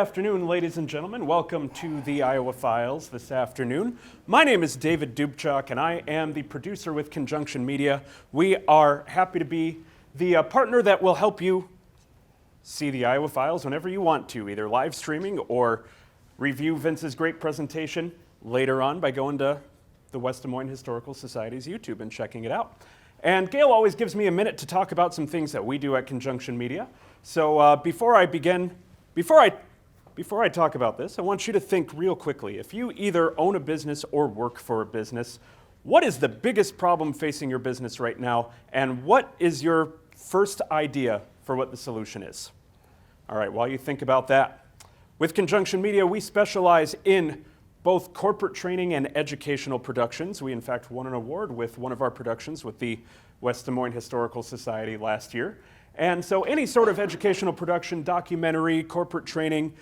afternoon, ladies and gentlemen. Welcome to the Iowa Files this afternoon. My name is David Dubchak, and I am the producer with Conjunction Media. We are happy to be the partner that will help you see the Iowa Files whenever you want to, either live streaming or review Vince's great presentation later on by going to the West Des Moines Historical Society's YouTube and checking it out. And Gail always gives me a minute to talk about some things that we do at Conjunction Media. So before I talk about this, I want you to think real quickly. If you either own a business or work for a business, what is the biggest problem facing your business right now, and what is your first idea for what the solution is? All right, while you think about that, with Conjunction Media, we specialize in both corporate training and educational productions. We, in fact, won an award with one of our productions with the West Des Moines Historical Society last year. And so any sort of educational production, documentary, corporate training,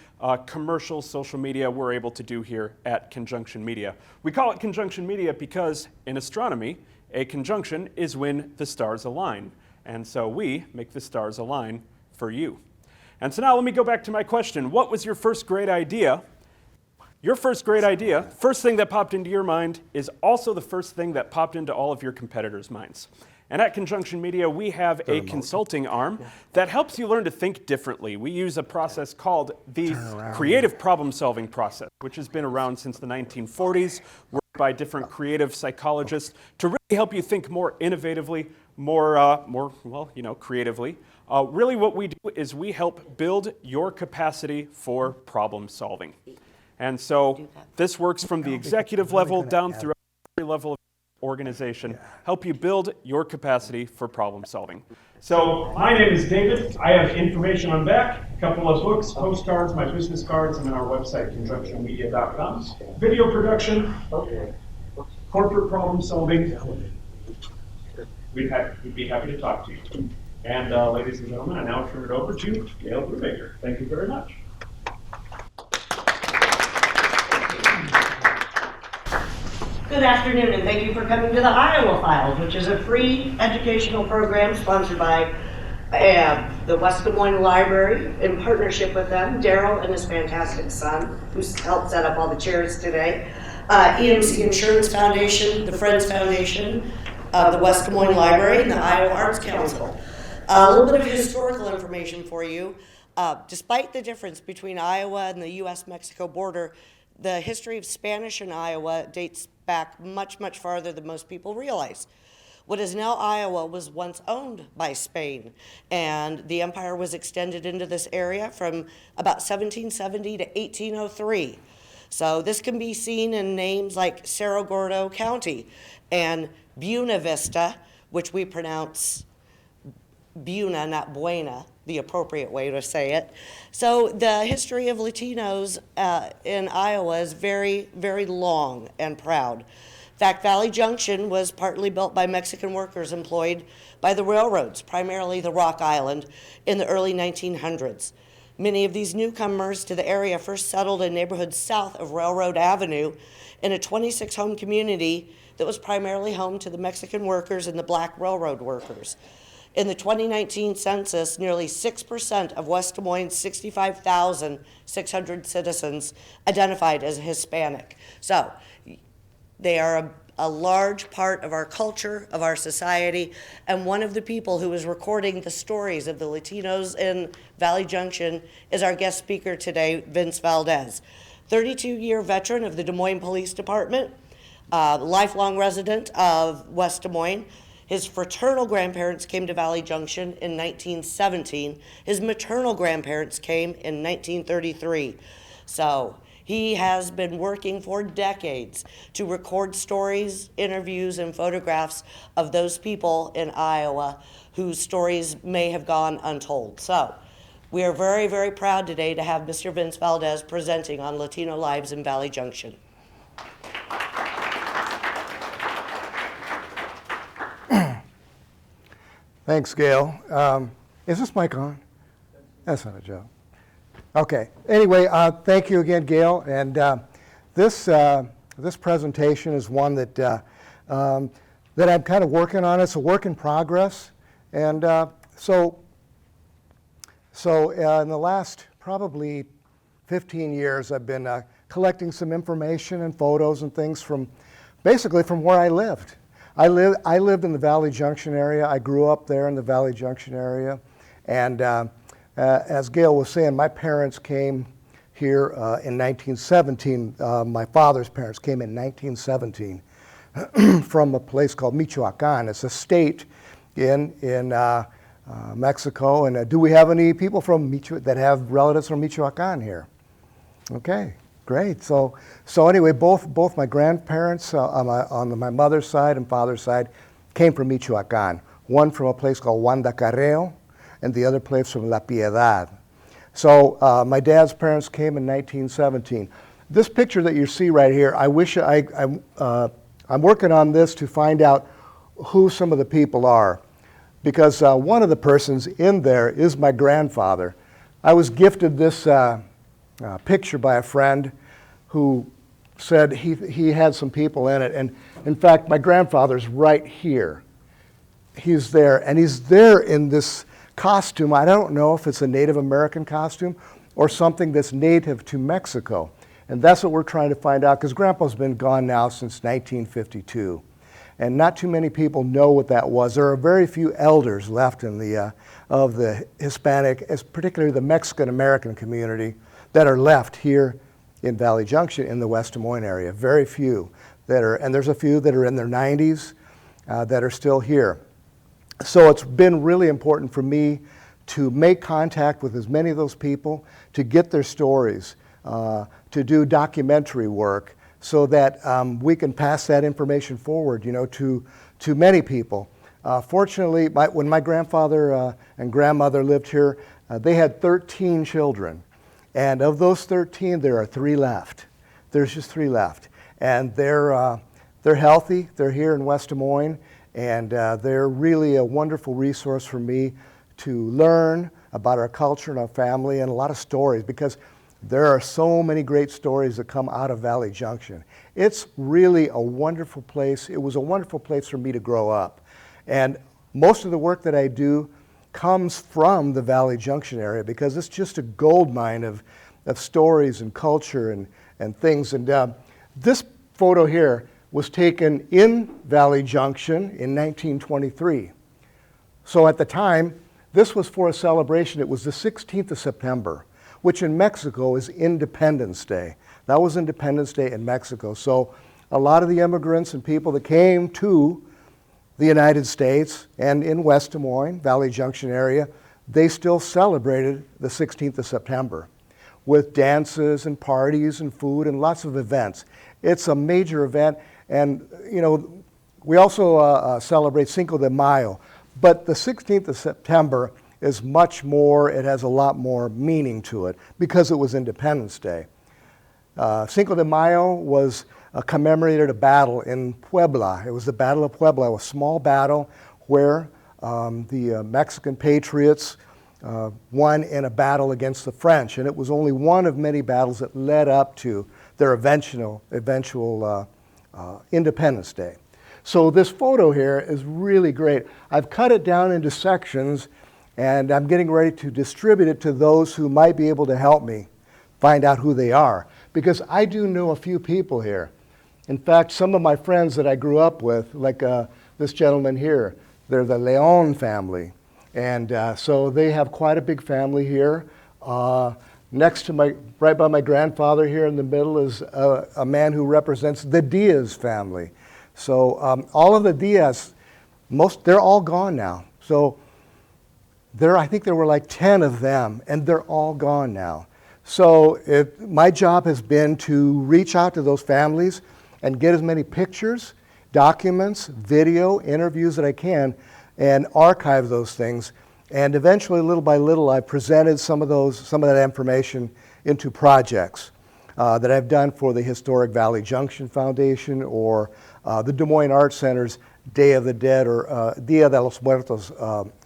commercial, social media, we're able to do here at Conjunction Media. We call it Conjunction Media because in astronomy, a conjunction is when the stars align. And so we make the stars align for you. And so now let me go back to my question. What was your first great idea? Your first great idea, first thing that popped into your mind, is also the first thing that popped into all of your competitors' minds. And at Conjunction Media, we have a consulting arm that helps you learn to think differently. We use a process called the creative problem-solving process, which has been around since the 1940s, worked by different creative psychologists to really help you think more innovatively, creatively. Really what we do is we help build your capacity for problem solving. And so this works from the executive level down through every level of organization, help you build your capacity for problem solving. So my name is David. I have information on back, a couple of books, postcards, my business cards, and then our website, conjunctionmedia.com. Video production, corporate problem solving. We'd be happy to talk to you. And ladies and gentlemen, I now turn it over to Gail Brubaker. Thank you very much. Good afternoon, and thank you for coming to the Iowa Files, which is a free educational program sponsored by the West Des Moines Library in partnership with them, Daryl and his fantastic son, who's helped set up all the chairs today, EMC Insurance Foundation, the Friends Foundation, the West Des Moines Library, and the Iowa Arts Council. A little bit of historical information for you. Despite the difference between Iowa and the U.S.-Mexico border, the history of Spanish in Iowa dates back much, much farther than most people realize. What is now Iowa was once owned by Spain, and the empire was extended into this area from about 1770 to 1803. So this can be seen in names like Cerro Gordo County and Buena Vista, which we pronounce Buna, not Buena, the appropriate way to say it. So the history of Latinos in Iowa is very, very long and proud. In fact, Valley Junction was partly built by Mexican workers employed by the railroads, primarily the Rock Island, in the early 1900s. Many of these newcomers to the area first settled in neighborhoods south of Railroad Avenue in a 26-home community that was primarily home to the Mexican workers and the black railroad workers. In the 2019 census, nearly 6% of West Des Moines' 65,600 citizens identified as Hispanic. So they are a large part of our culture, of our society, and one of the people who is recording the stories of the Latinos in Valley Junction is our guest speaker today, Vince Valdez. 32-year veteran of the Des Moines Police Department, lifelong resident of West Des Moines. His fraternal grandparents came to Valley Junction in 1917. His maternal grandparents came in 1933. So he has been working for decades to record stories, interviews, and photographs of those people in Iowa whose stories may have gone untold. So we are very, very proud today to have Mr. Vince Valdez presenting on Latino Lives in Valley Junction. Thanks, Gail. Is this mic on? That's not a joke. Okay. Anyway, thank you again, Gail. And this presentation is one that I'm kind of working on. It's a work in progress. And so in the last probably 15 years, I've been collecting some information and photos and things from, basically from where I lived. I lived in the Valley Junction area. I grew up there in the Valley Junction area. And as Gail was saying, my parents came here in 1917. My father's parents came in 1917 from a place called Michoacan. It's a state in Mexico. And do we have any people from that have relatives from Michoacan here? Okay, great. So anyway, both my grandparents on my mother's side and father's side came from Michoacan. One from a place called Guandacarreo, and the other place from La Piedad. So my dad's parents came in 1917. This picture that you see right here, I wish I'm working on this to find out who some of the people are, because one of the persons in there is my grandfather. I was gifted this picture by a friend who said he had some people in it, and in fact my grandfather's right here. He's there, and he's there in this costume. I don't know if it's a Native American costume or something that's native to Mexico. And that's what we're trying to find out, because Grandpa's been gone now since 1952. And not too many people know what that was. There are very few elders left in of the Hispanic, particularly the Mexican American community, that are left here in Valley Junction in the West Des Moines area. Very few that are, and there's a few that are in their 90s that are still here. So it's been really important for me to make contact with as many of those people, to get their stories, to do documentary work, so that we can pass that information forward, to many people. Fortunately, when my grandfather and grandmother lived here, they had 13 children. And of those 13, there are 3 left. There's just 3 left. And they're healthy. They're here in West Des Moines. And they're really a wonderful resource for me to learn about our culture and our family, and a lot of stories, because there are so many great stories that come out of Valley Junction. It's really a wonderful place. It was a wonderful place for me to grow up. And most of the work that I do comes from the Valley Junction area, because it's just a gold mine of stories and culture and things. And this photo here was taken in Valley Junction in 1923. So at the time, this was for a celebration. It was the 16th of September, which in Mexico is Independence Day. That was Independence Day in Mexico. So a lot of the immigrants and people that came to the United States and in West Des Moines, Valley Junction area, they still celebrated the 16th of September with dances and parties and food and lots of events. It's a major event. And, we also celebrate Cinco de Mayo. But the 16th of September is much more, it has a lot more meaning to it, because it was Independence Day. Cinco de Mayo commemorated a battle in Puebla. It was the Battle of Puebla, a small battle where the Mexican patriots won in a battle against the French. And it was only one of many battles that led up to their eventual Independence Day. So this photo here is really great. I've cut it down into sections, and I'm getting ready to distribute it to those who might be able to help me find out who they are, because I do know a few people here. In fact, some of my friends that I grew up with, like this gentleman here, they're the Leon family. And so they have quite a big family here. Next to right by my grandfather here in the middle is a man who represents the Diaz family. So all of the Diaz, they're all gone now. So I think there were like 10 of them, and they're all gone now. So my job has been to reach out to those families and get as many pictures, documents, video, interviews that I can, and archive those things. And eventually, little by little, I presented some of that information into projects that I've done for the Historic Valley Junction Foundation, or the Des Moines Arts Center's Day of the Dead, or Dia de los Muertos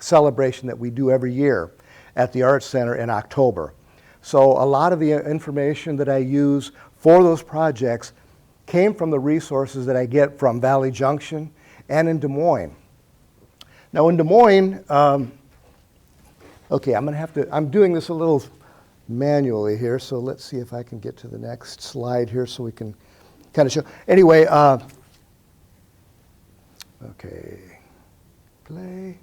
celebration that we do every year at the Arts Center in October. So a lot of the information that I use for those projects came from the resources that I get from Valley Junction and in Des Moines. Now in Des Moines, okay, I'm doing this a little manually here, so let's see if I can get to the next slide here so we can kind of show. Anyway, okay, play.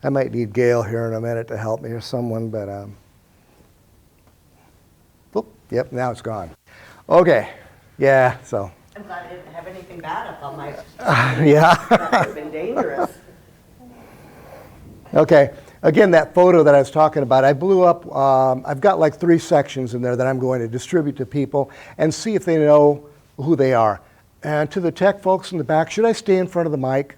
I might need Gail here in a minute to help me or someone, but whoop, yep, now it's gone. Okay, yeah, so. I'm glad I didn't have anything bad up on my, Yeah. that would have been dangerous. Okay, again, that photo that I was talking about, I blew up, I've got like 3 sections in there that I'm going to distribute to people and see if they know who they are. And to the tech folks in the back, should I stay in front of the mic?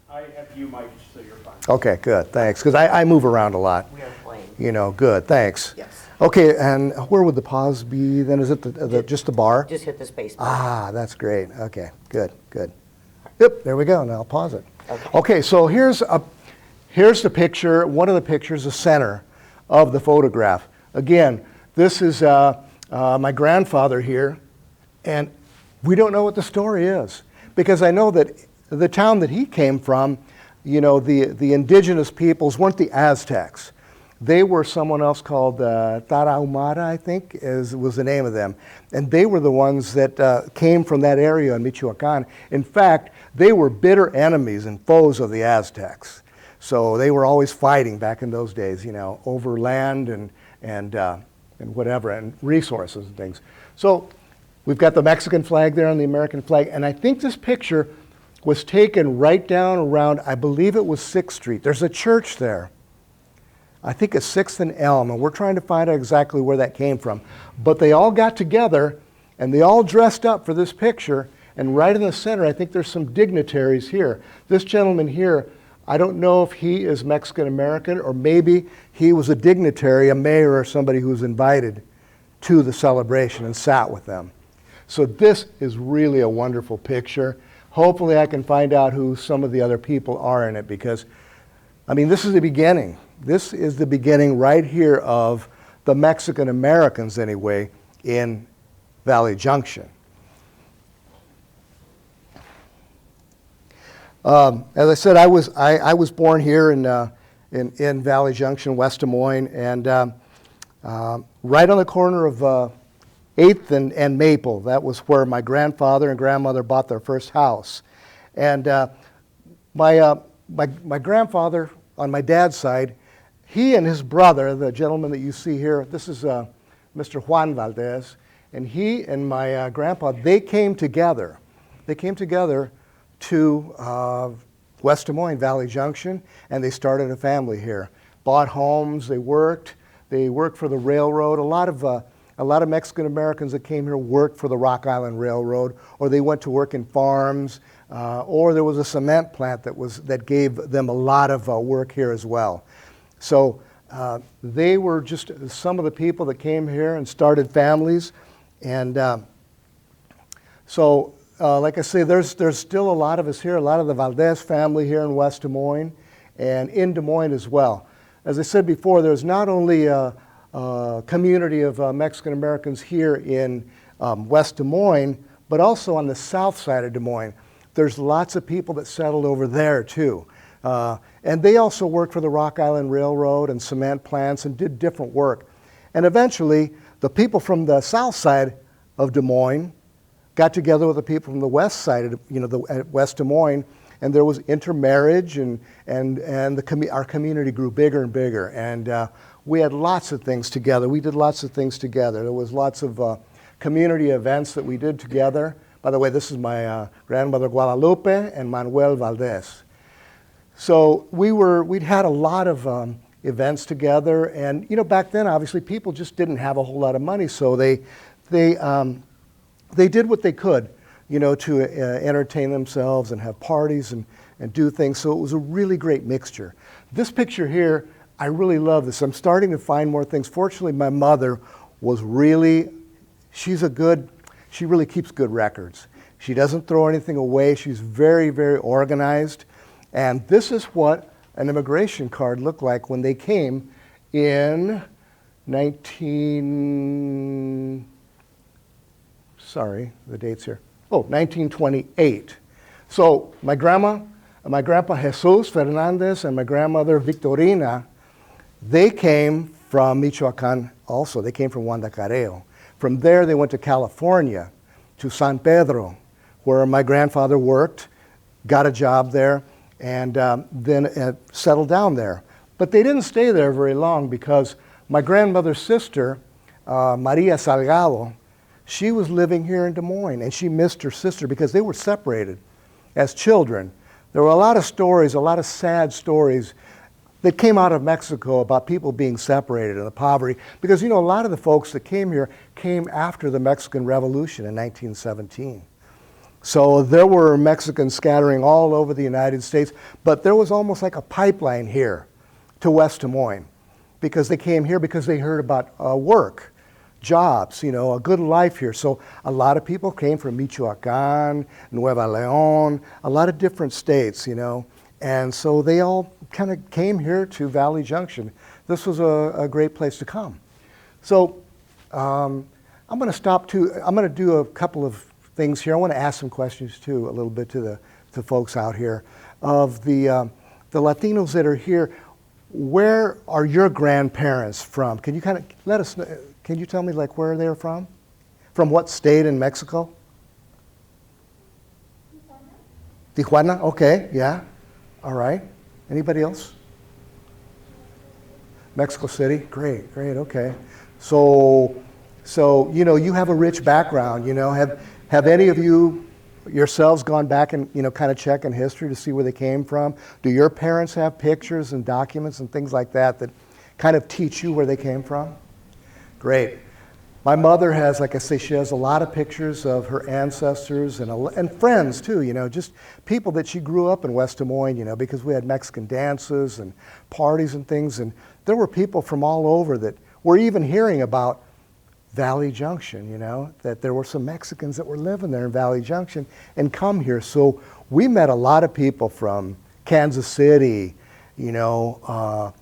I have you, Mike, so you're fine. Okay, good, thanks, because I move around a lot. We are playing. You know, good, thanks. Yes. Okay, and where would the pause be then? Is it just the bar? Just hit the space bar. Ah, that's great. Okay, good, good. Yep, there we go. Now I'll pause it. Okay. Okay, so here's the picture, one of the pictures, the center of the photograph. Again, this is my grandfather here, and we don't know what the story is because I know that the town that he came from, you know, the indigenous peoples weren't the Aztecs. They were someone else called Tarahumara, I think, was the name of them. And they were the ones that came from that area in Michoacan. In fact, they were bitter enemies and foes of the Aztecs. So they were always fighting back in those days, you know, over land and whatever, and resources and things. So we've got the Mexican flag there and the American flag. And I think this picture was taken right down around, I believe it was 6th Street. There's a church there. I think it's 6th and Elm, and we're trying to find out exactly where that came from. But they all got together, and they all dressed up for this picture, and right in the center, I think there's some dignitaries here. This gentleman here, I don't know if he is Mexican-American, or maybe he was a dignitary, a mayor, or somebody who was invited to the celebration and sat with them. So this is really a wonderful picture. Hopefully I can find out who some of the other people are in it, because, I mean, this is the beginning. This is the beginning right here of the Mexican Americans, anyway, in Valley Junction. As I said, I was born here in Valley Junction, West Des Moines, and right on the corner of 8th and Maple. That was where my grandfather and grandmother bought their first house. And my grandfather, on my dad's side, he and his brother, the gentleman that you see here, this is Mr. Juan Valdez, and he and my grandpa, they came together. They came together to West Des Moines, Valley Junction, and they started a family here. Bought homes, they worked for the railroad. A lot of Mexican Americans that came here worked for the Rock Island Railroad, or they went to work in farms, or there was a cement plant that gave them a lot of work here as well. So they were just some of the people that came here and started families. And like I say, there's still a lot of us here, a lot of the Valdez family here in West Des Moines and in Des Moines as well. As I said before, there's not only a community of Mexican Americans here in West Des Moines, but also on the south side of Des Moines. There's lots of people that settled over there too. And they also worked for the Rock Island Railroad and cement plants and did different work. And eventually, the people from the south side of Des Moines got together with the people from the west side of West Des Moines, and there was intermarriage, and our community grew bigger and bigger. And we had lots of things together. We did lots of things together. There was lots of community events that we did together. By the way, this is my grandmother Guadalupe and Manuel Valdez. So we'd had a lot of events together, and back then obviously people just didn't have a whole lot of money, so they did what they could, to entertain themselves and have parties and do things. So it was a really great mixture. This picture here, I really love this. I'm starting to find more things. Fortunately, my mother was she really keeps good records. She doesn't throw anything away. She's very, very organized. And this is what an immigration card looked like when they came in 1928. So my grandpa Jesus Fernandez and my grandmother Victorina, they came from Michoacan also. They came from Guanacareo. From there, they went to California, to San Pedro, where my grandfather worked, got a job there, and then settled down there. But they didn't stay there very long because my grandmother's sister, Maria Salgado, she was living here in Des Moines, and she missed her sister because they were separated as children. There were a lot of stories, a lot of sad stories that came out of Mexico about people being separated and the poverty. Because, you know, a lot of the folks that came here came after the Mexican Revolution in 1917. So there were Mexicans scattering all over the United States, but there was almost like a pipeline here to West Des Moines because they came here because they heard about work, jobs, you know, a good life here. So a lot of people came from Michoacan, Nueva León, a lot of different states, you know, and so they all kind of came here to Valley Junction. This was a great place to come. So I'm going to stop too. I'm going to do a couple of things here. I want to ask some questions too, a little bit to the folks out here. Of the Latinos that are here, where are your grandparents from? Can you kind of let us know, can you tell me like where they're from? From what state in Mexico? Tijuana, okay, yeah. All right. Anybody else? Mexico City, great, okay. So you know, you have a rich background, you know. Have any of you yourselves gone back and, you know, kind of check in history to see where they came from? Do your parents have pictures and documents and things like that that kind of teach you where they came from? Great. My mother has, like I say, she has a lot of pictures of her ancestors and friends too, you know, just people that she grew up in West Des Moines, you know, because we had Mexican dances and parties and things, and there were people from all over that were even hearing about Valley Junction, you know, that there were some Mexicans that were living there in Valley Junction and come here. So we met a lot of people from Kansas City, you know,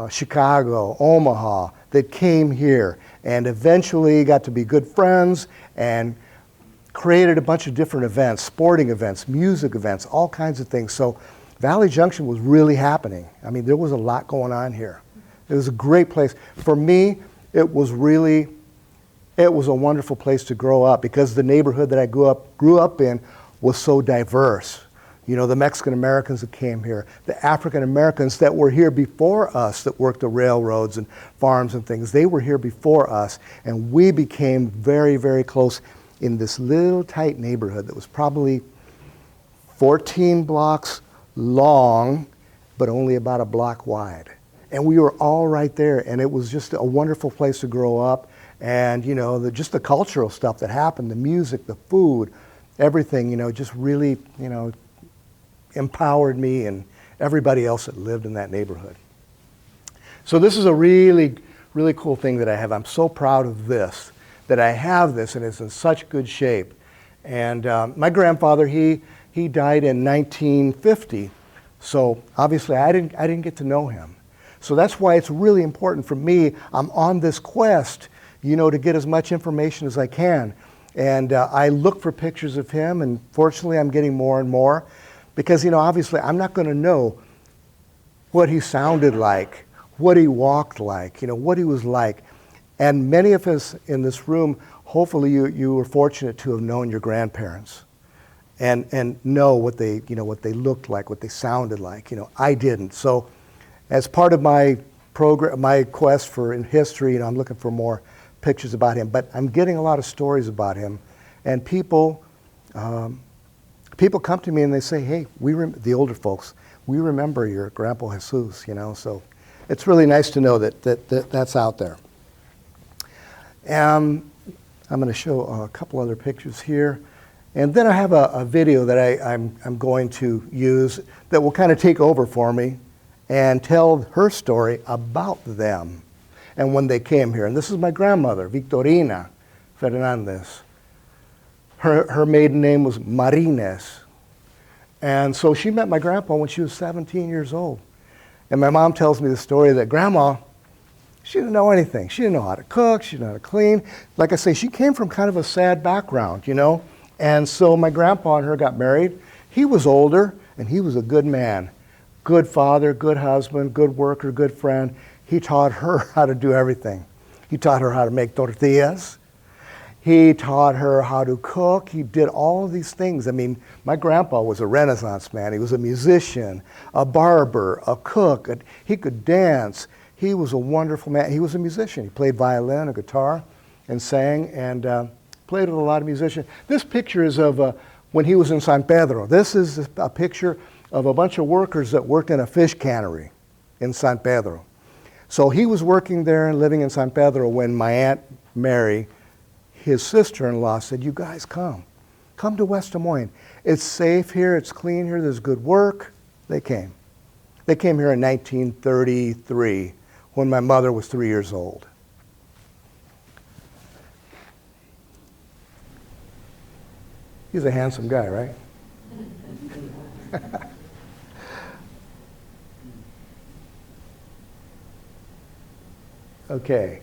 Chicago, Omaha, that came here and eventually got to be good friends and created a bunch of different events, sporting events, music events, all kinds of things. So Valley Junction was really happening. I mean, there was a lot going on here. It was a great place. For me, it was a wonderful place to grow up because the neighborhood that I grew up in was so diverse. You know, the Mexican Americans that came here, the African Americans that were here before us that worked the railroads and farms and things, they were here before us, and we became very, very close in this little tight neighborhood that was probably 14 blocks long, but only about a block wide. And we were all right there, and it was just a wonderful place to grow up. And, you know, just the cultural stuff that happened, the music, the food, everything, you know, just really, you know, empowered me and everybody else that lived in that neighborhood. So this is a really, really cool thing that I have. I'm so proud of this, that I have this, and it's in such good shape. And my grandfather, he died in 1950. So obviously I didn't get to know him. So that's why it's really important for me. I'm on this quest, you know, to get as much information as I can. And I look for pictures of him, and fortunately I'm getting more and more. Because, you know, obviously I'm not going to know what he sounded like, what he walked like, you know, what he was like. And many of us in this room, hopefully you were fortunate to have known your grandparents and know what they, you know, what they looked like, what they sounded like. You know, I didn't. So as part of my program, my quest for in history, you know, I'm looking for more pictures about him. But I'm getting a lot of stories about him. And people come to me and they say, hey, the older folks, we remember your Grandpa Jesus, you know, so it's really nice to know that's out there. I'm going to show a couple other pictures here. And then I have a video that I'm going to use that will kind of take over for me and tell her story about them and when they came here. And this is my grandmother, Victorina Fernandez. Her maiden name was Marines. And so she met my grandpa when she was 17 years old. And my mom tells me the story that Grandma, she didn't know anything. She didn't know how to cook. She didn't know how to clean. Like I say, she came from kind of a sad background, you know. And so my grandpa and her got married. He was older, and he was a good man. Good father, good husband, good worker, good friend. He taught her how to do everything. He taught her how to make tortillas. He taught her how to cook. He did all of these things. I mean, my grandpa was a Renaissance man. He was a musician, a barber, a cook. He could dance. He was a wonderful man. He was a musician. He played violin, a guitar, and sang, and played with a lot of musicians. This picture is of when he was in San Pedro. This is a picture of a bunch of workers that worked in a fish cannery in San Pedro. So he was working there and living in San Pedro when my Aunt Mary, his sister-in-law, said, you guys come to West Des Moines. It's safe here, it's clean here, there's good work. They came. They came here in 1933 when my mother was 3 years old. He's a handsome guy, right? Okay.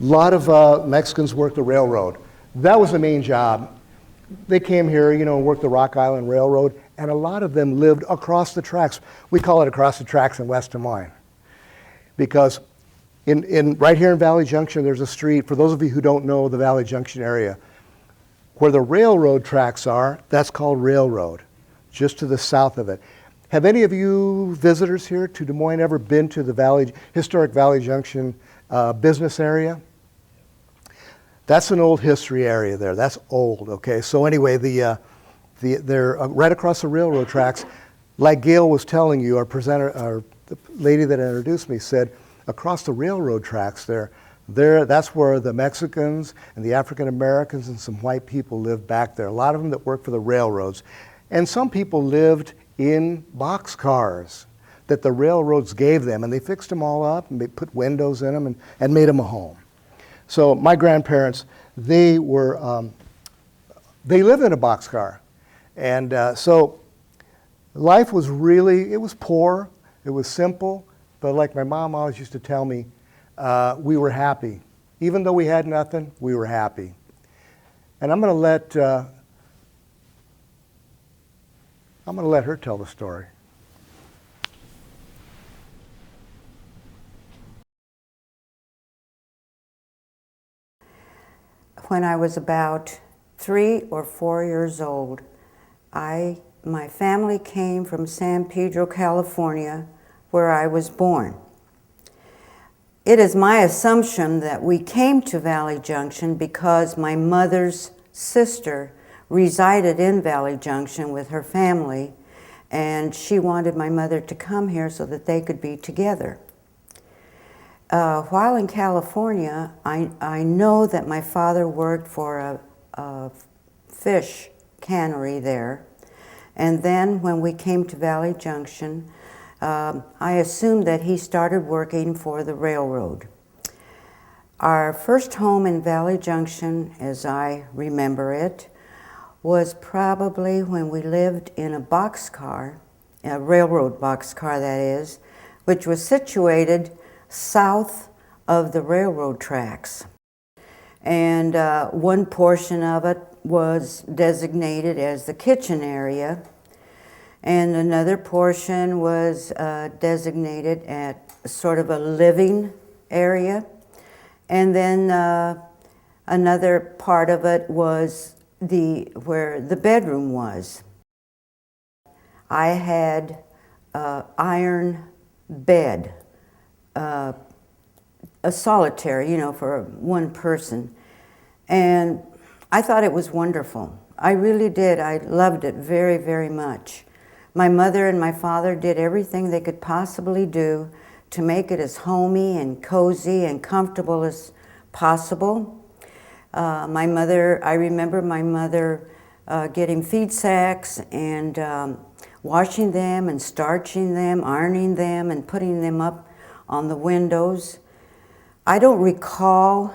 A lot of Mexicans worked the railroad. That was the main job. They came here, you know, worked the Rock Island Railroad, and a lot of them lived across the tracks. We call it across the tracks in West Des Moines. Because right here in Valley Junction, there's a street, for those of you who don't know the Valley Junction area, where the railroad tracks are, that's called Railroad, just to the south of it. Have any of you visitors here to Des Moines ever been to the historic Valley Junction business area? That's an old history area there. That's old, okay? So anyway, they're right across the railroad tracks. Like Gail was telling you, our presenter, or the lady that introduced me said, across the railroad tracks that's where the Mexicans and the African Americans and some white people lived back there. A lot of them that worked for the railroads. And some people lived in boxcars that the railroads gave them, and they fixed them all up and they put windows in them and made them a home. So my grandparents, they lived in a boxcar. And so life was it was poor, it was simple, but like my mom always used to tell me, we were happy. Even though we had nothing, we were happy. And I'm going to let her tell the story. When I was about 3 or 4 years old, my family came from San Pedro, California, where I was born. It is my assumption that we came to Valley Junction because my mother's sister resided in Valley Junction with her family, and she wanted my mother to come here so that they could be together. While in California, I know that my father worked for a fish cannery there, and then when we came to Valley Junction, I assumed that he started working for the railroad. Our first home in Valley Junction, as I remember it, was probably when we lived in a boxcar, a railroad boxcar that is, which was situated south of the railroad tracks. And one portion of it was designated as the kitchen area, and another portion was designated at sort of a living area. And then another part of it was where the bedroom was. I had iron bed, a solitary, you know, for one person. And I thought it was wonderful. I really did. I loved it very, very much. My mother and my father did everything they could possibly do to make it as homey and cozy and comfortable as possible. I remember my mother getting feed sacks and washing them and starching them, ironing them and putting them up on the windows. I don't recall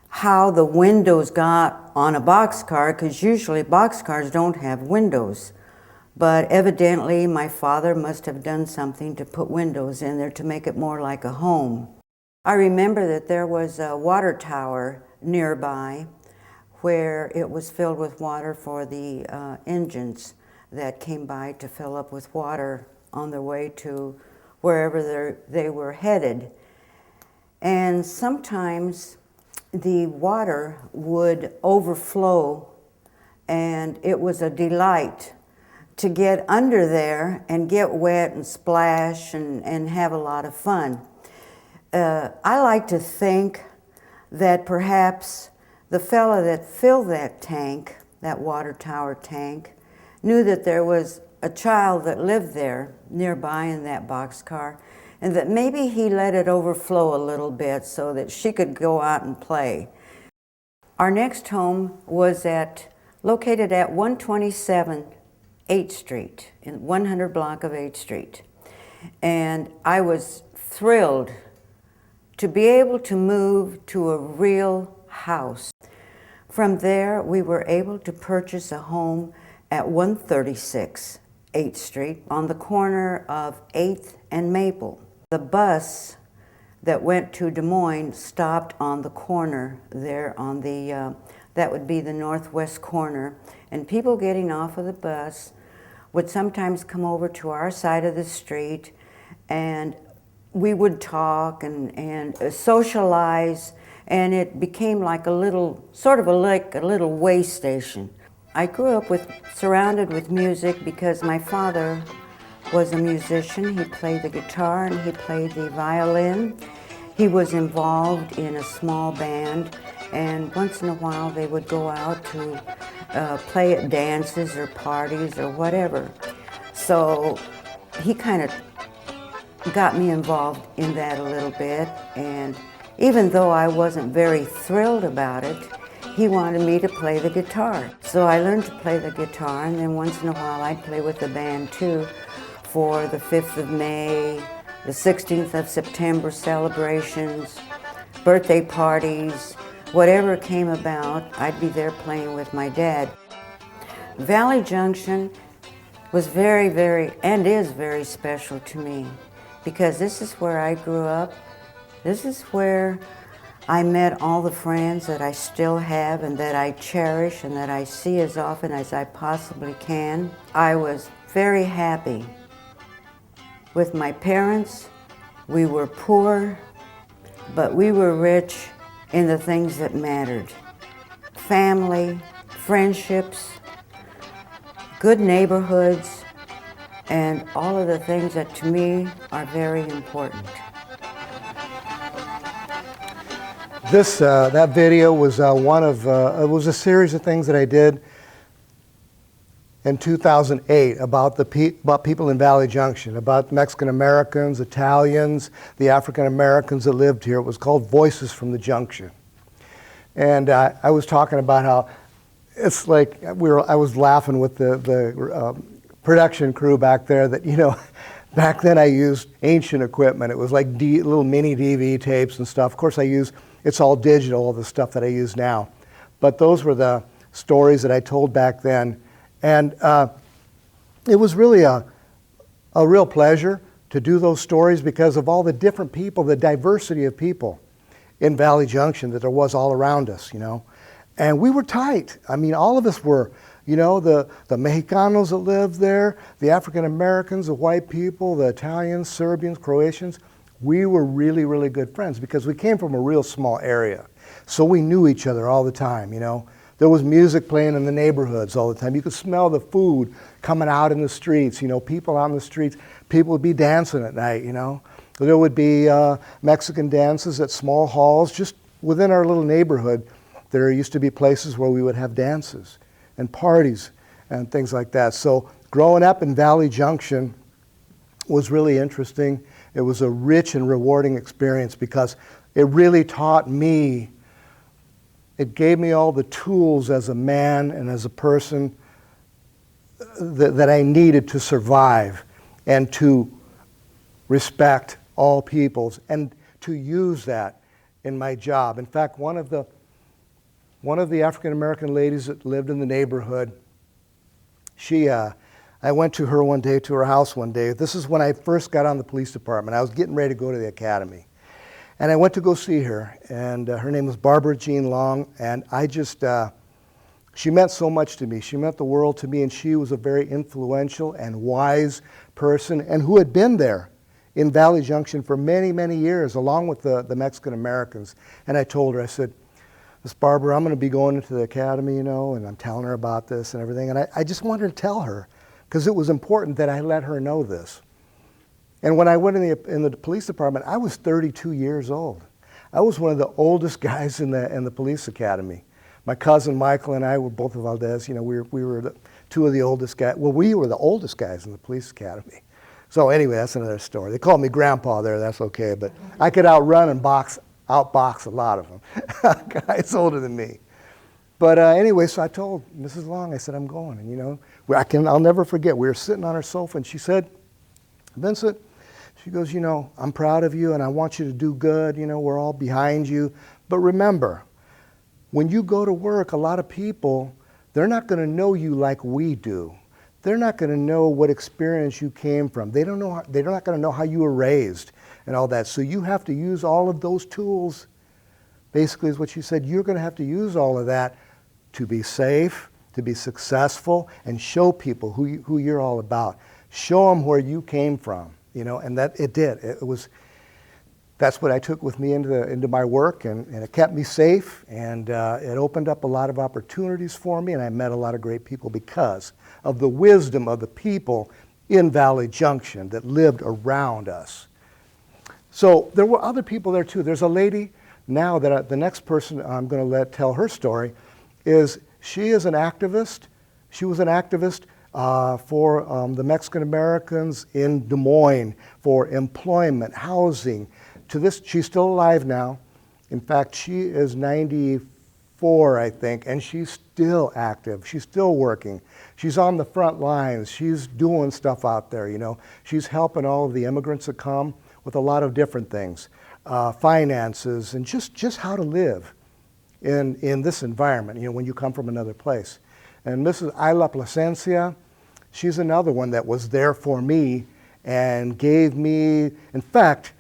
how the windows got on a boxcar, because usually boxcars don't have windows. But evidently my father must have done something to put windows in there to make it more like a home. I remember that there was a water tower nearby where it was filled with water for the engines that came by to fill up with water on their way to wherever they were headed. And sometimes the water would overflow, and it was a delight to get under there and get wet and splash and have a lot of fun. I like to think that perhaps the fella that filled that tank, that water tower tank, knew that there was a child that lived there nearby in that boxcar, and that maybe he let it overflow a little bit so that she could go out and play. Our next home was located at 127 8th Street, in 100 block of 8th Street. And I was thrilled to be able to move to a real house. From there, we were able to purchase a home at 136 8th Street on the corner of 8th and Maple. The bus that went to Des Moines stopped on the corner there on the, that would be the northwest corner, and people getting off of the bus would sometimes come over to our side of the street, and we would talk and socialize, and it became like a little, sort of like a little way station. I grew up surrounded with music because my father was a musician. He played the guitar and he played the violin. He was involved in a small band, and once in a while they would go out to play at dances or parties or whatever. So he kind of got me involved in that a little bit, and even though I wasn't very thrilled about it, he wanted me to play the guitar. So I learned to play the guitar, and then once in a while I'd play with the band too for the 5th of May, the 16th of September celebrations, birthday parties, whatever came about, I'd be there playing with my dad. Valley Junction was very, very, and is very special to me because this is where I grew up. This is where I met all the friends that I still have and that I cherish and that I see as often as I possibly can. I was very happy with my parents. We were poor, but we were rich in the things that mattered. Family, friendships, good neighborhoods, and all of the things that to me are very important. That video was it was a series of things that I did in 2008 about people in Valley Junction, about Mexican Americans, Italians, the African Americans that lived here. It was called Voices from the Junction. And I was talking about how it's like I was laughing with the production crew back there that, you know, back then I used ancient equipment. It was like little mini DV tapes and stuff. Of course it's all digital, all the stuff that I use now. But those were the stories that I told back then. And it was really a real pleasure to do those stories because of all the different people, the diversity of people in Valley Junction that there was all around us, you know. And we were tight. I mean, all of us were, you know, the Mexicanos that lived there, the African Americans, the white people, the Italians, Serbians, Croatians. We were really, really good friends because we came from a real small area. So we knew each other all the time, you know. There was music playing in the neighborhoods all the time. You could smell the food coming out in the streets, you know, people out in the streets. People would be dancing at night, you know. There would be Mexican dances at small halls. Just within our little neighborhood, there used to be places where we would have dances and parties and things like that. So growing up in Valley Junction was really interesting. It was a rich and rewarding experience because it really taught me, it gave me all the tools as a man and as a person that I needed to survive and to respect all peoples and to use that in my job. In fact, one of the African American ladies that lived in the neighborhood, I went to her one day, to her house one day. This is when I first got on the police department. I was getting ready to go to the academy. And I went to go see her, and her name was Barbara Jean Long, and she meant so much to me. She meant the world to me, and she was a very influential and wise person, and who had been there in Valley Junction for many, many years, along with the Mexican Americans. And I told her, I said, Miss Barbara, I'm going to be going into the academy, you know, and I'm telling her about this and everything. And I just wanted to tell her, because it was important that I let her know this. And when I went in the police department, I was 32 years old. I was one of the oldest guys in the police academy. My cousin Michael and I were both of Valdez. You know, we were two of the oldest guys. Well, we were the oldest guys in the police academy. So anyway, that's another story. They called me Grandpa there. That's okay, but I could outrun and outbox a lot of them, guys older than me. But anyway, so I told Mrs. Long, I said, I'm going. And you know, I'll never forget. We were sitting on her sofa, and she said, Vincent, she goes, you know, I'm proud of you, and I want you to do good. You know, we're all behind you. But remember, when you go to work, a lot of people, they're not going to know you like we do. They're not going to know what experience you came from. They're not going to know how you were raised and all that. So you have to use all of those tools, basically is what she said. You're going to have to use all of that to be safe, to be successful, and show people who you're all about. Show them where you came from, you know, and that it did. That's what I took with me into my work, and it kept me safe, and it opened up a lot of opportunities for me, and I met a lot of great people because of the wisdom of the people in Valley Junction that lived around us. So there were other people there too. There's a lady now that the next person I'm going to let tell her story she is an activist. She was an activist for the Mexican Americans in Des Moines for employment, housing. She's still alive now. In fact, she is 94, I think, and she's still active. She's still working. She's on the front lines. She's doing stuff out there, you know. She's helping all of the immigrants that come with a lot of different things, finances, and just how to live in this environment, you know, when you come from another place. And Mrs. Isla Plasencia, she's another one that was there for me and gave me, in fact,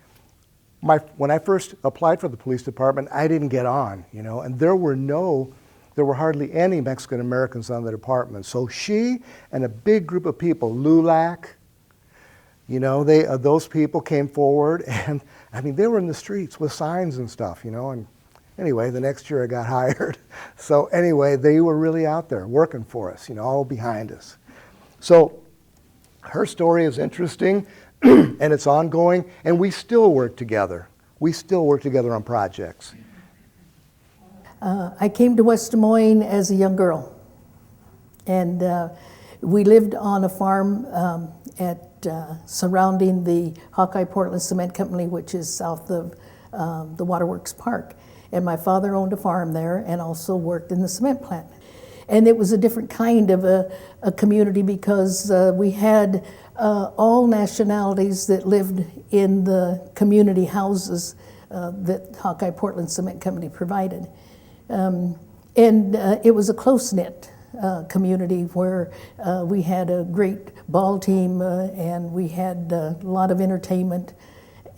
when I first applied for the police department, I didn't get on, you know, and there were hardly any Mexican Americans on the department. So she and a big group of people, LULAC, you know, those people came forward, and I mean, they were in the streets with signs and stuff, you know, and anyway, the next year I got hired. So anyway, they were really out there working for us, you know, all behind us. So her story is interesting. And it's ongoing, and we still work together. We still work together on projects. I came to West Des Moines as a young girl, and we lived on a farm surrounding the Hawkeye Portland Cement Company, which is south of the Waterworks Park. And my father owned a farm there and also worked in the cement plant. And it was a different kind of a community because we had all nationalities that lived in the community houses that Hawkeye Portland Cement Company provided. And it was a close-knit community where we had a great ball team and we had a lot of entertainment.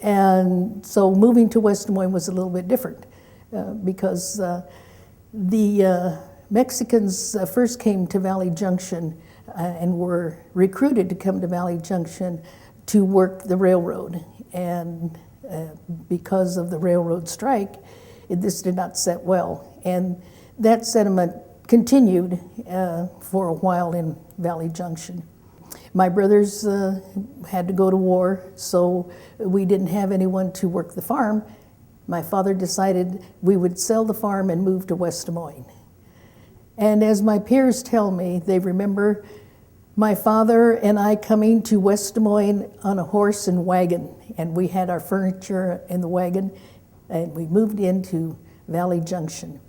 And so moving to West Des Moines was a little bit different because the Mexicans first came to Valley Junction and were recruited to come to Valley Junction to work the railroad. And because of the railroad strike, this did not set well. And that sentiment continued for a while in Valley Junction. My brothers had to go to war, so we didn't have anyone to work the farm. My father decided we would sell the farm and move to West Des Moines. And as my peers tell me, they remember my father and I coming to West Des Moines on a horse and wagon, and we had our furniture in the wagon, and we moved into Valley Junction.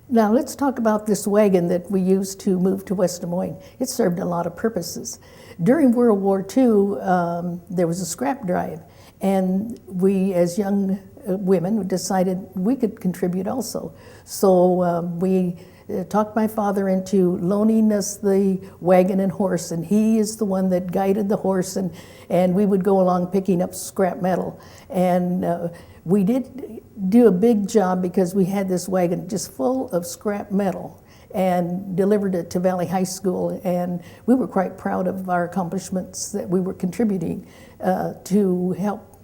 Now let's talk about this wagon that we used to move to West Des Moines. It served a lot of purposes. During World War II, there was a scrap drive, and we, as young women, decided we could contribute also. So we talked my father into loaning us the wagon and horse, and he is the one that guided the horse, and we would go along picking up scrap metal. And we did do a big job because we had this wagon just full of scrap metal. and delivered it to Valley High School. And we were quite proud of our accomplishments that we were contributing to help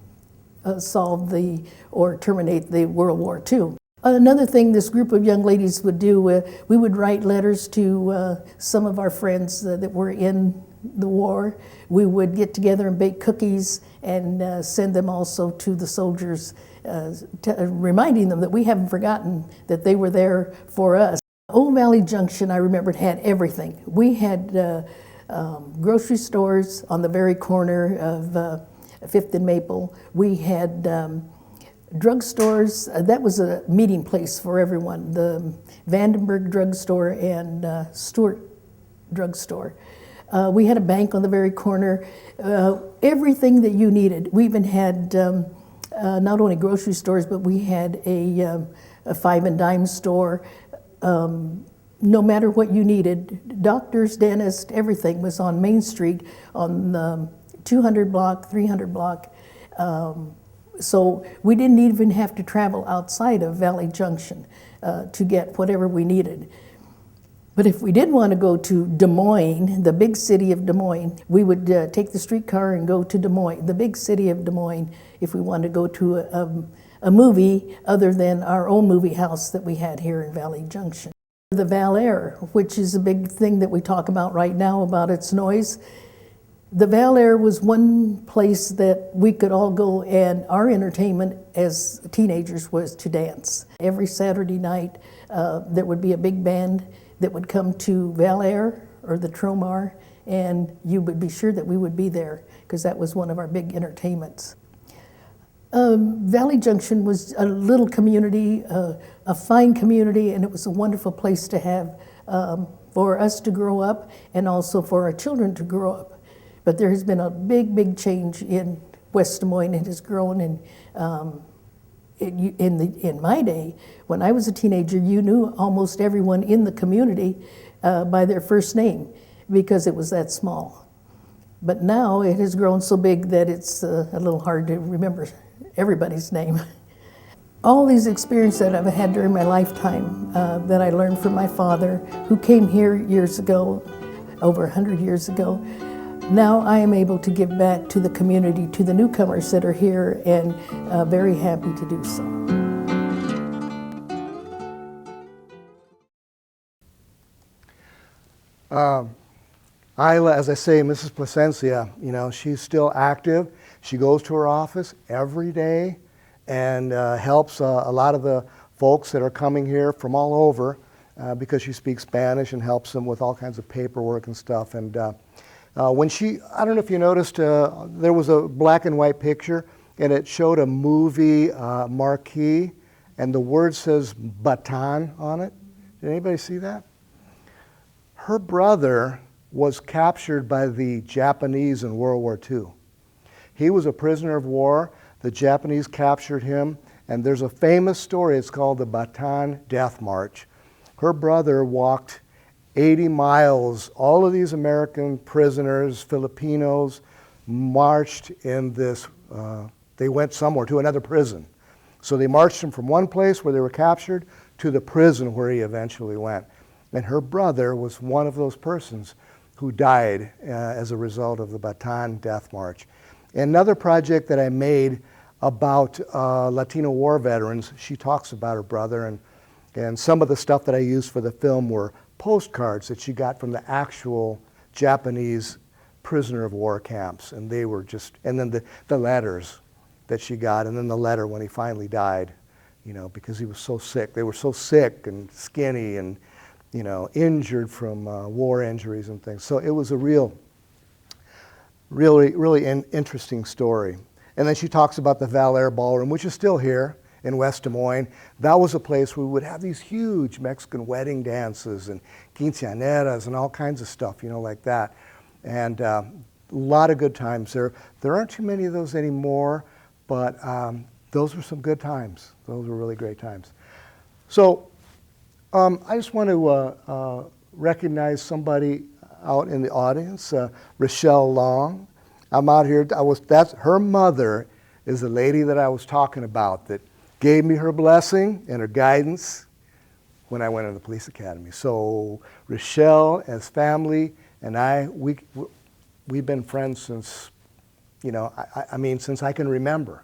solve or terminate the World War II. Another thing this group of young ladies would do, we would write letters to some of our friends that were in the war. We would get together and bake cookies and send them also to the soldiers, reminding them that we haven't forgotten that they were there for us. Old Valley Junction, I remembered, had everything. We had grocery stores on the very corner of 5th and Maple. We had drugstores. That was a meeting place for everyone. The Vandenberg drugstore and Stewart drugstore. We had a bank on the very corner. Everything that you needed. We even had not only grocery stores, but we had a five and dime store. No matter what you needed, doctors, dentists, everything was on Main Street on the 200 block, 300 block. So we didn't even have to travel outside of Valley Junction to get whatever we needed. But if we did want to go to Des Moines, the big city of Des Moines, we would take the streetcar and go to Des Moines, the big city of Des Moines, if we wanted to go to a movie other than our own movie house that we had here in Valley Junction. The Valley, which is a big thing that we talk about right now about its noise. The Valley was one place that we could all go, and our entertainment as teenagers was to dance. Every Saturday night, there would be a big band that would come to Valley or the Tromar, and you would be sure that we would be there because that was one of our big entertainments. Valley Junction was a little community, a fine community, and it was a wonderful place to have for us to grow up and also for our children to grow up. But there has been a big, big change in West Des Moines. It has grown, and in my day, when I was a teenager, you knew almost everyone in the community by their first name because it was that small. But now it has grown so big that it's a little hard to remember everybody's name. All these experiences that I've had during my lifetime that I learned from my father, who came here years ago, over 100 years ago, now I am able to give back to the community, to the newcomers that are here, and very happy to do so. Isla, as I say, Mrs. Placencia, you know, she's still active. She goes to her office every day and helps a lot of the folks that are coming here from all over because she speaks Spanish and helps them with all kinds of paperwork and stuff. And when she, I don't know if you noticed, there was a black and white picture and it showed a movie marquee and the word says Bataan on it. Did anybody see that? Her brother was captured by the Japanese in World War II. He was a prisoner of war. The Japanese captured him, and there's a famous story. It's called the Bataan Death March. Her brother walked 80 miles. All of these American prisoners, Filipinos, marched in this, they went somewhere to another prison. So they marched him from one place where they were captured to the prison where he eventually went. And her brother was one of those persons who died as a result of the Bataan Death March. Another project that I made about Latino war veterans, she talks about her brother, and some of the stuff that I used for the film were postcards that she got from the actual Japanese prisoner of war camps, and they were just, and then the letters that she got, and then the letter when he finally died, you know, because he was so sick. They were so sick and skinny and, you know, injured from war injuries and things. So it was a really interesting story. And then she talks about the Valley Ballroom, which is still here in West Des Moines. That was a place where we would have these huge Mexican wedding dances and quinceañeras and all kinds of stuff, you know, like that. And a lot of good times there. There aren't too many of those anymore, but those were some good times. Those were really great times. So I just want to recognize somebody out in the audience, Rochelle Long. I'm out here, that's her mother is the lady that I was talking about that gave me her blessing and her guidance when I went into the police academy. So Rochelle, as family, and we've been friends since, you know, I mean, since I can remember.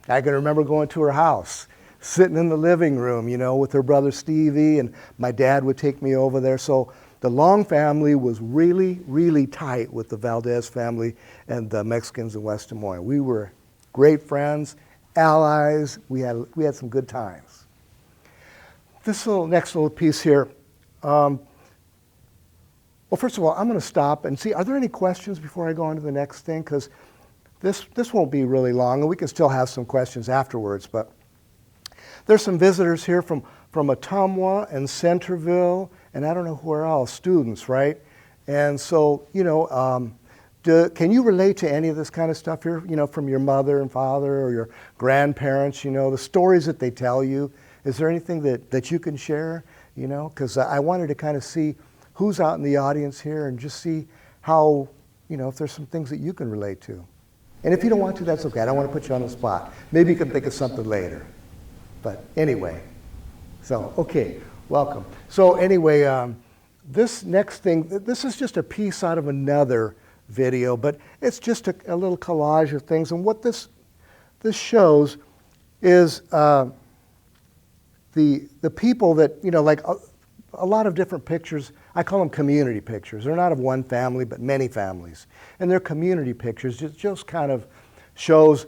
I can remember going to her house, sitting in the living room, you know, with her brother Stevie, and my dad would take me over there. So the Long family was really, really tight with the Valdez family and the Mexicans in West Des Moines. We were great friends, allies. We had some good times. This next little piece here. Well, first of all, I'm going to stop and see, are there any questions before I go on to the next thing? Because this won't be really long, and we can still have some questions afterwards. But there's some visitors here from Ottumwa and Centerville, and I don't know where else, students, right? And so, you know, can you relate to any of this kind of stuff here, you know, from your mother and father or your grandparents, you know, the stories that they tell you? Is there anything that you can share, you know? Because I wanted to kind of see who's out in the audience here and just see how, you know, if there's some things that you can relate to. And if you don't want to, that's okay. I don't want to put you on the spot. Maybe you can think of something later. But anyway, so, okay, welcome. So anyway, this next thing, this is just a piece out of another video, but it's just a little collage of things. And what this shows is the people that, you know, like a lot of different pictures, I call them community pictures. They're not of one family, but many families. And they're community pictures. It just kind of shows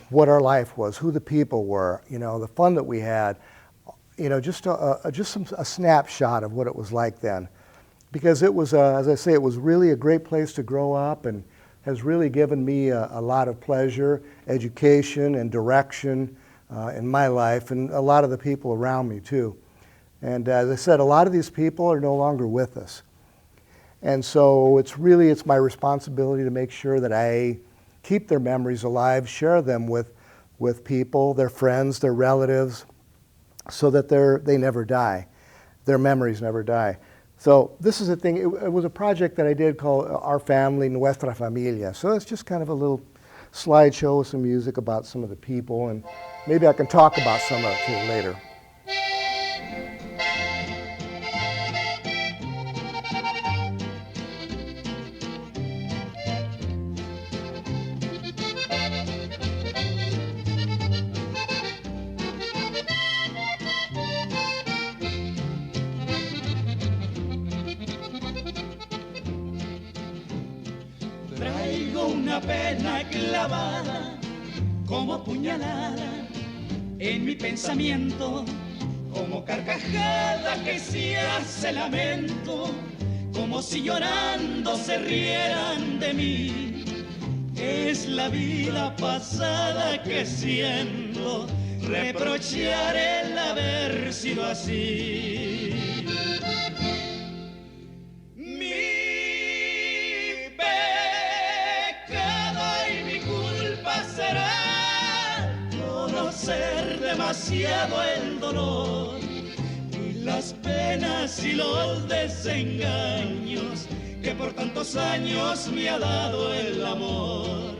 what our life was, who the people were, you know, the fun that we had, you know, just a snapshot of what it was like then. Because it was, as I say, it was really a great place to grow up and has really given me a lot of pleasure, education, and direction in my life, and a lot of the people around me too. And as I said, a lot of these people are no longer with us. And so it's my responsibility to make sure that I keep their memories alive, share them with people, their friends, their relatives, so that they never die. Their memories never die. So this is a thing, it was a project that I did called Our Family, Nuestra Familia. So it's just kind of a little slideshow with some music about some of the people, and maybe I can talk about some of it too later. Una pena clavada como puñalada en mi pensamiento, como carcajada que se hace lamento, como si llorando se rieran de mí. Es la vida pasada que siento, reprochar el haber sido así. Demasiado el dolor y las penas y los desengaños que por tantos años me ha dado el amor.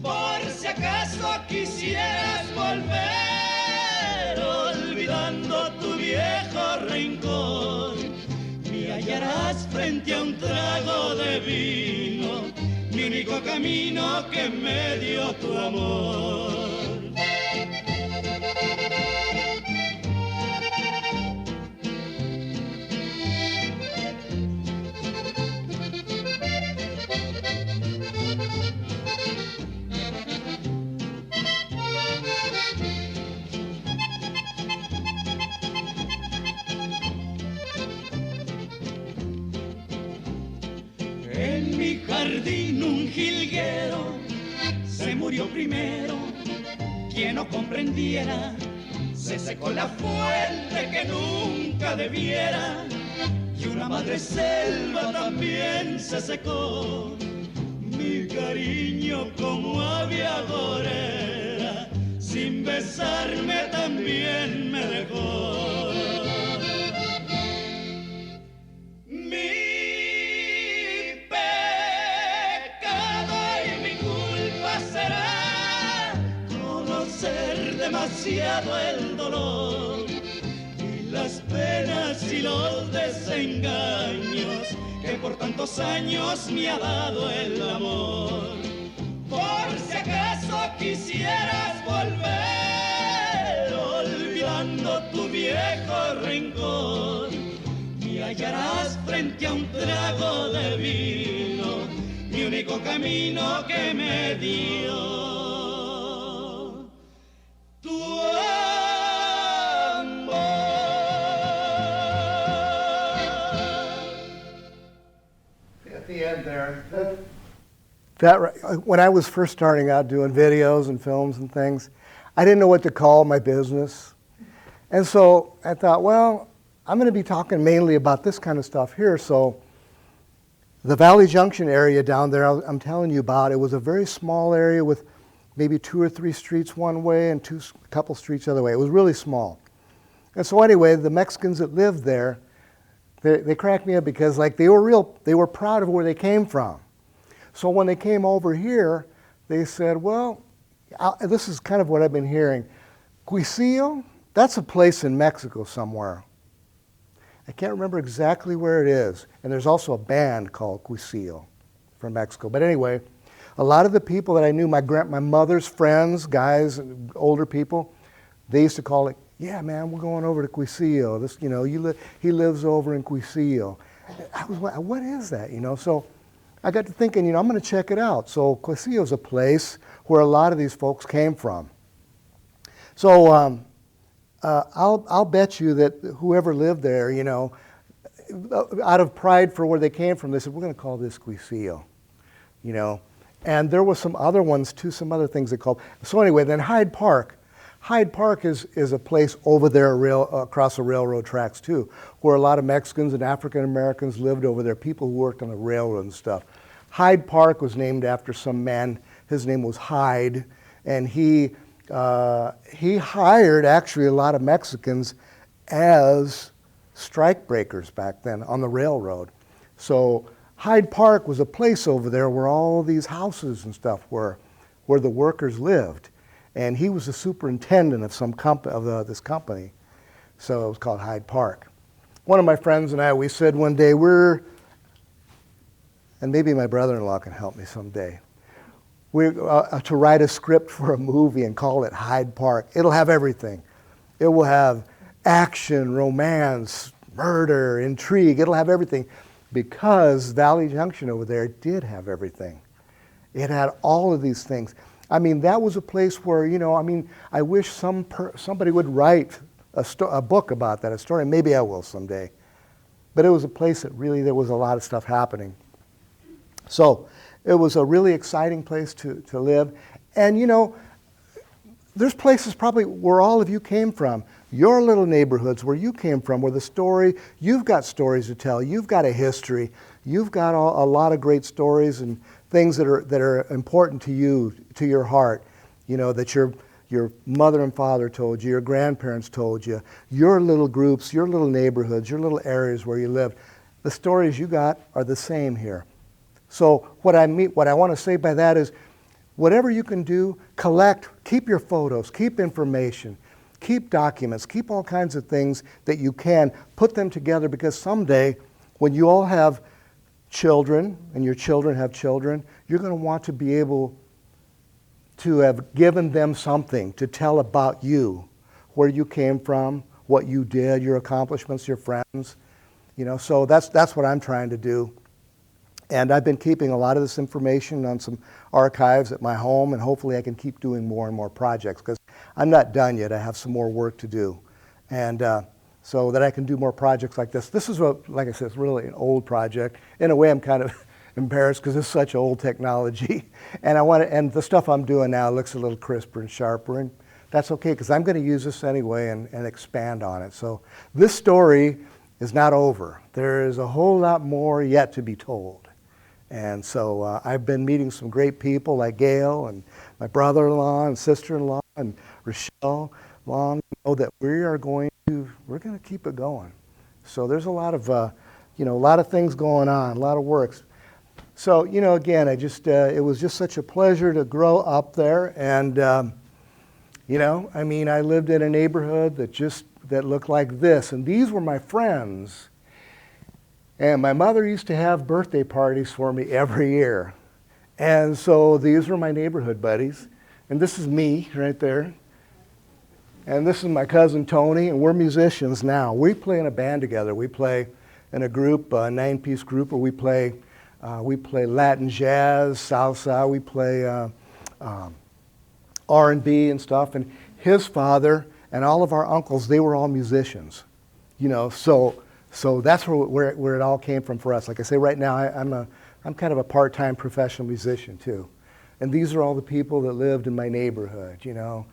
Por si acaso quisieras volver, olvidando tu viejo rencor, me hallarás frente a un trago de vino, mi único camino que me dio tu amor. En mi jardín un jilguero se murió primero, quien no comprendiera, se secó la fuente que nunca debiera, y una madre selva también se secó. Mi cariño como ave agorera, sin besarme también me dejó. Demasiado el dolor y las penas y los desengaños que por tantos años me ha dado el amor. Por si acaso quisieras volver, olvidando tu viejo rencor, me hallarás frente a un trago de vino, mi único camino que me dio tu amor. At the end there, when I was first starting out doing videos and films and things, I didn't know what to call my business. And so I thought, well, I'm going to be talking mainly about this kind of stuff here. So the Valley Junction area down there, I'm telling you about, it was a very small area with maybe 2 or 3 streets one way and a couple streets the other way. It was really small. And so anyway, the Mexicans that lived there, they cracked me up because like they were proud of where they came from. So when they came over here, they said, well, this is kind of what I've been hearing. Cuisillo, that's a place in Mexico somewhere. I can't remember exactly where it is. And there's also a band called Cuisillo from Mexico. But anyway, a lot of the people that I knew, my mother's friends, guys, older people, they used to call it, yeah, man, we're going over to Cuisillo. This, you know, he lives over in Cuisillo. I was like, what is that, you know? So I got to thinking, you know, I'm going to check it out. So Cuisillo is a place where a lot of these folks came from. So I'll bet you that whoever lived there, you know, out of pride for where they came from, they said, we're going to call this Cuisillo, you know. And there were some other ones too, some other things they called. So anyway, then Hyde Park. Hyde Park is a place over there across the railroad tracks too, where a lot of Mexicans and African Americans lived over there, people who worked on the railroad and stuff. Hyde Park was named after some man, his name was Hyde, and he hired actually a lot of Mexicans as strike breakers back then on the railroad. So Hyde Park was a place over there where all these houses and stuff were, where the workers lived. And he was the superintendent of this company. So it was called Hyde Park. One of my friends and I, we said one day, and maybe my brother-in-law can help me someday, we're to write a script for a movie and call it Hyde Park. It'll have everything. It will have action, romance, murder, intrigue. It'll have everything because Valley Junction over there did have everything. It had all of these things. I mean, that was a place where, you know, I mean, I wish somebody would write a book about that, a story. Maybe I will someday. But it was a place that really, there was a lot of stuff happening. So it was a really exciting place to live. And, you know, there's places probably where all of you came from, your little neighborhoods where you came from, where the story, you've got stories to tell, you've got a history, you've got a lot of great stories and things that are important to you, to your heart, you know, that your mother and father told you, your grandparents told you, your little groups, your little neighborhoods, your little areas where you lived. The stories you got are the same here. So what I want to say by that is, whatever you can do, collect, keep your photos, keep information, keep documents, keep all kinds of things that you can, put them together, because someday when you all have children and your children have children, you're going to want to be able to have given them something to tell about you, where you came from, what you did, your accomplishments, your friends, you know. So that's what I'm trying to do. And I've been keeping a lot of this information on some archives at my home, and hopefully I can keep doing more and more projects, because I'm not done yet. I have some more work to do. And so that I can do more projects like this. This is, like I said, it's really an old project. In a way, I'm kind of embarrassed because it's such old technology. And the stuff I'm doing now looks a little crisper and sharper, and that's okay, because I'm going to use this anyway and expand on it. So this story is not over. There is a whole lot more yet to be told. And so I've been meeting some great people like Gail and my brother-in-law and sister-in-law and Rochelle Long, you know, that we're going to keep it going. So there's a lot of, a lot of things going on, a lot of works. So, you know, again, it was just such a pleasure to grow up there. And, you know, I mean, I lived in a neighborhood that just that looked like this. And these were my friends. And my mother used to have birthday parties for me every year. And so these were my neighborhood buddies. And this is me right there. And this is my cousin Tony, and we're musicians now. We play in a band together. We play in a group, a 9-piece group, where we play Latin jazz, salsa, we play R&B and stuff. And his father and all of our uncles, they were all musicians, you know. So that's where it all came from for us. Like I say, right now I'm kind of a part-time professional musician too. And these are all the people that lived in my neighborhood, you know.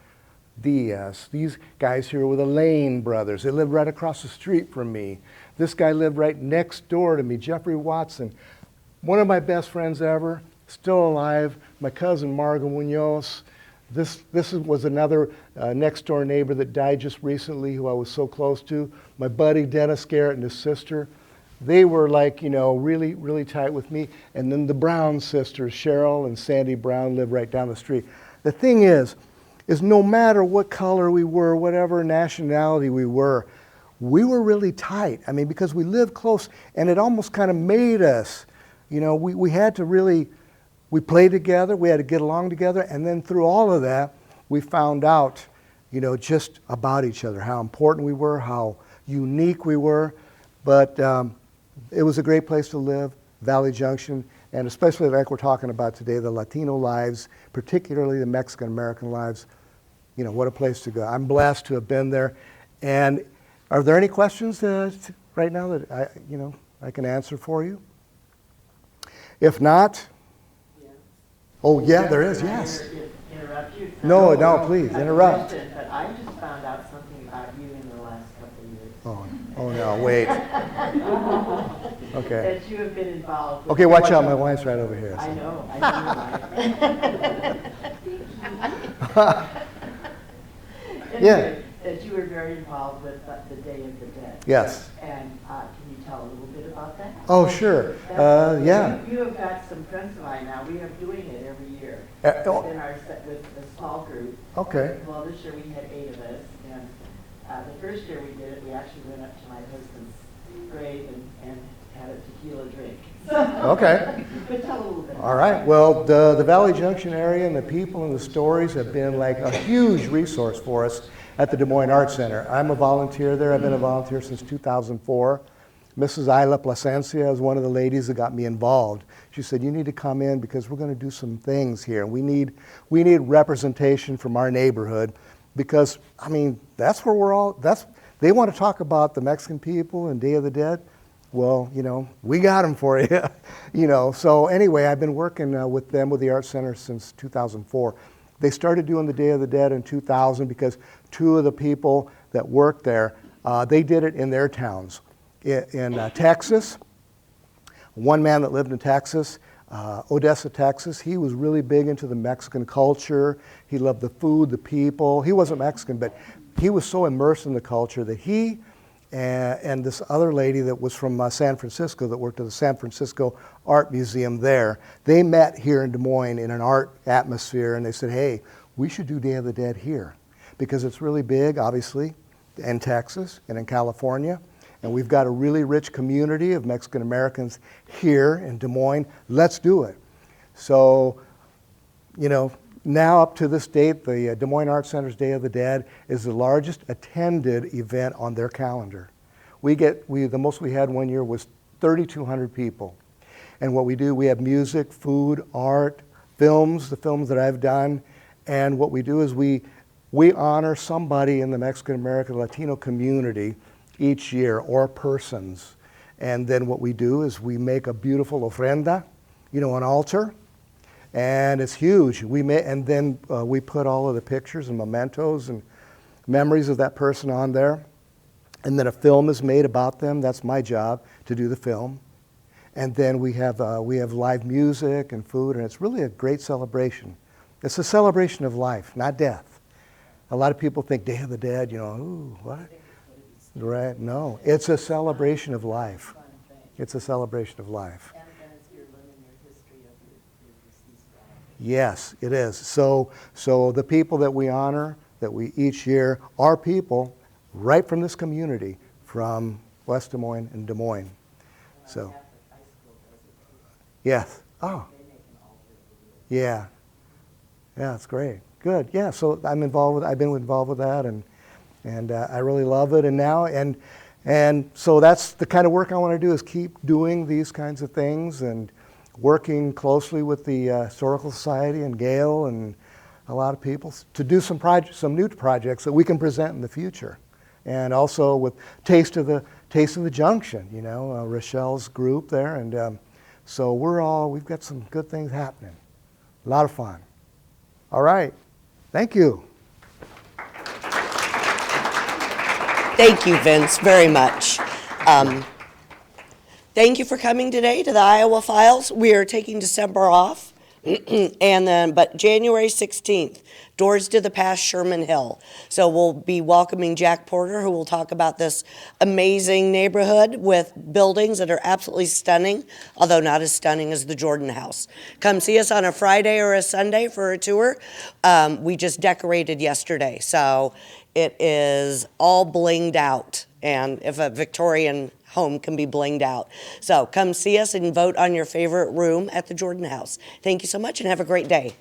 These guys here were the Lane brothers. They lived right across the street from me. This guy lived right next door to me, Jeffrey Watson. One of my best friends ever, still alive, my cousin Margo Munoz. This was another next door neighbor that died just recently, who I was so close to. My buddy Dennis Garrett and his sister. They were like, you know, really, really tight with me. And then the Brown sisters, Cheryl and Sandy Brown, lived right down the street. The thing is no matter what color we were, whatever nationality we were really tight. I mean, because we lived close, and it almost kind of made us, you know, we had to really, we played together, we had to get along together, and then through all of that, we found out, you know, just about each other, how important we were, how unique we were. But it was a great place to live, Valley Junction, and especially like we're talking about today, the Latino lives, particularly the Mexican-American lives. You know, what a place to go. I'm blessed to have been there. And are there any questions right now that I can answer for you? If not, Yeah. oh yeah, there is, yes. Interrupt you. No, please, interrupt. But I just found out something about you in the last couple of years. Oh no, wait. Okay. That you have been involved with. Okay, watch out, my wife's right over here. I know, Yeah. That you were very involved with the Day of the Dead. Yes. And can you tell a little bit about that? Oh, sure. Yeah. You have got some friends of mine now. We are doing it every year. Oh. Within our with a small group. Okay. Well, this year we had 8 of us, and the first year we did it, we actually went up to my husband's grave and had a tequila drink. Okay. But tell a little bit. All right. Well, the Valley Junction area and the people and the stories have been like a huge resource for us at the Des Moines Arts Center. I'm a volunteer there. I've been a volunteer since 2004. Mrs. Isla Plasencia is one of the ladies that got me involved. She said, you need to come in because we're going to do some things here. We need representation from our neighborhood because, I mean, that's where we're all, they want to talk about the Mexican people and Day of the Dead. Well, you know, we got them for you, you know. So anyway, I've been working with them, with the Arts Center, since 2004. They started doing the Day of the Dead in 2000 because 2 of the people that worked there, they did it in their towns. In Texas, one man that lived in Texas, Odessa, Texas, he was really big into the Mexican culture. He loved the food, the people. He wasn't Mexican, but he was so immersed in the culture that he and this other lady that was from San Francisco that worked at the San Francisco Art Museum there, they met here in Des Moines in an art atmosphere, and they said, hey, we should do Day of the Dead here because it's really big, obviously, in Texas and in California. And we've got a really rich community of Mexican Americans here in Des Moines. Let's do it. So, you know, now up to this date, the Des Moines Arts Center's Day of the Dead is the largest attended event on their calendar. The most we had one year was 3,200 people. And what we do, we have music, food, art, films, the films that I've done. And what we do is we honor somebody in the Mexican American Latino community each year, or persons. And then what we do is we make a beautiful ofrenda, you know, an altar, and it's huge. And then we put all of the pictures and mementos and memories of that person on there. And then a film is made about them. That's my job, to do the film. And then we have live music and food, and it's really a great celebration. It's a celebration of life, not death. A lot of people think Day of the Dead, you know, ooh, what? Right? No, it's a celebration of life. It's a celebration of life. And it's your living your history of your deceased family. Yes, it is. So the people that we honor, that we each year, are people right from this community, from West Des Moines and Des Moines. So, yes. Oh. Yeah. Yeah, it's great. Good. Yeah. So I've been involved with that, and I really love it. And so that's the kind of work I want to do, is keep doing these kinds of things and working closely with the Historical Society and Gail and a lot of people to do some new projects that we can present in the future. And also with Taste of the Junction, you know, Rochelle's group there, and so we've got some good things happening. A lot of fun. All right. Thank you. Thank you, Vince, very much. Thank you for coming today to the Iowa Files. We are taking December off, but January 16th, Doors to the Past, Sherman Hill. So we'll be welcoming Jack Porter, who will talk about this amazing neighborhood with buildings that are absolutely stunning, although not as stunning as the Jordan House. Come see us on a Friday or a Sunday for a tour. We just decorated yesterday, so it is all blinged out, and if a Victorian home can be blinged out. So come see us and vote on your favorite room at the Jordan House. Thank you so much and have a great day.